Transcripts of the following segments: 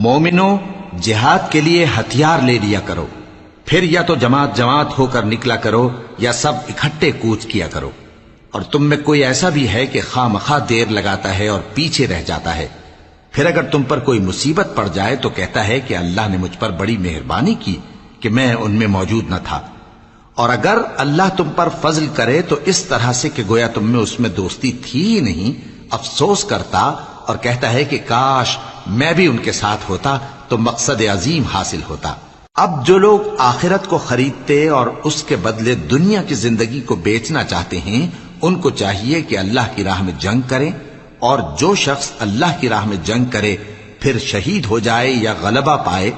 مومنو، جہاد کے لیے ہتھیار لے لیا کرو، پھر یا تو جماعت جماعت ہو کر نکلا کرو یا سب اکٹھے کوچ کیا کرو۔ اور تم میں کوئی ایسا بھی ہے کہ خواہ مخواہ دیر لگاتا ہے اور پیچھے رہ جاتا ہے، پھر اگر تم پر کوئی مصیبت پڑ جائے تو کہتا ہے کہ اللہ نے مجھ پر بڑی مہربانی کی کہ میں ان میں موجود نہ تھا۔ اور اگر اللہ تم پر فضل کرے تو اس طرح سے کہ گویا تم میں اس میں دوستی تھی ہی نہیں، افسوس کرتا اور کہتا ہے کہ کاش میں بھی ان کے ساتھ ہوتا تو مقصد عظیم حاصل ہوتا۔ اب جو لوگ آخرت کو خریدتے اور اس کے بدلے دنیا کی زندگی کو بیچنا چاہتے ہیں، ان کو چاہیے کہ اللہ کی راہ میں جنگ کریں، اور جو شخص اللہ کی راہ میں جنگ کرے پھر شہید ہو جائے یا غلبہ پائے،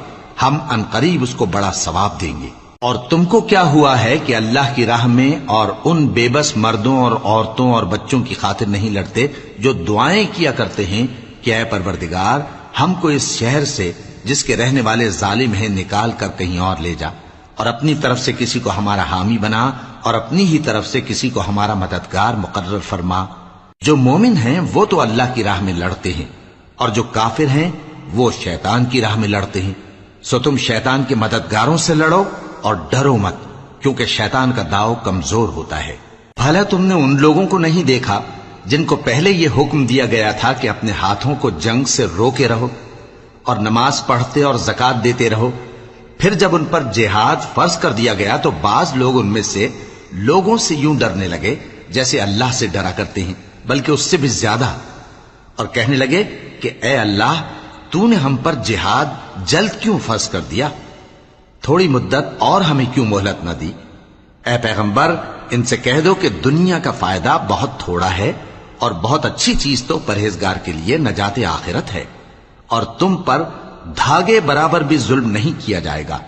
ہم عنقریب اس کو بڑا ثواب دیں گے۔ اور تم کو کیا ہوا ہے کہ اللہ کی راہ میں اور ان بے بس مردوں اور عورتوں اور بچوں کی خاطر نہیں لڑتے جو دعائیں کیا کرتے ہیں کہ اے پروردگار ہم کو اس شہر سے جس کے رہنے والے ظالم ہیں نکال کر کہیں اور لے جا، اور اپنی طرف سے کسی کو ہمارا حامی بنا اور اپنی ہی طرف سے کسی کو ہمارا مددگار مقرر فرما۔ جو مومن ہیں وہ تو اللہ کی راہ میں لڑتے ہیں، اور جو کافر ہیں وہ شیطان کی راہ میں لڑتے ہیں، سو تم شیطان کے مددگاروں سے لڑو اور ڈرو مت، کیونکہ شیطان کا داؤ کمزور ہوتا ہے۔ بھلا تم نے ان لوگوں کو نہیں دیکھا جن کو پہلے یہ حکم دیا گیا تھا کہ اپنے ہاتھوں کو جنگ سے روکے رہو اور نماز پڑھتے اور زکوٰۃ دیتے رہو، پھر جب ان پر جہاد فرض کر دیا گیا تو بعض لوگ ان میں سے لوگوں سے یوں ڈرنے لگے جیسے اللہ سے ڈرا کرتے ہیں، بلکہ اس سے بھی زیادہ، اور کہنے لگے کہ اے اللہ تو نے ہم پر جہاد جلد کیوں فرض کر دیا، تھوڑی مدت اور ہمیں کیوں مہلت نہ دی؟ اے پیغمبر ان سے کہہ دو کہ دنیا کا فائدہ بہت تھوڑا ہے، اور بہت اچھی چیز تو پرہیزگار کے لیے نجات آخرت ہے، اور تم پر دھاگے برابر بھی ظلم نہیں کیا جائے گا۔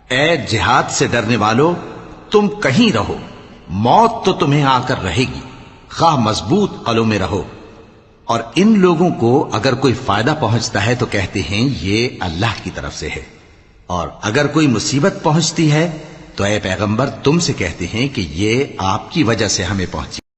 اے جہاد سے ڈرنے والو، تم کہیں رہو، موت تو تمہیں آ کر رہے گی، خواہ مضبوط قلعوں میں رہو۔ اور ان لوگوں کو اگر کوئی فائدہ پہنچتا ہے تو کہتے ہیں یہ اللہ کی طرف سے ہے، اور اگر کوئی مصیبت پہنچتی ہے تو اے پیغمبر تم سے کہتے ہیں کہ یہ آپ کی وجہ سے ہمیں پہنچی۔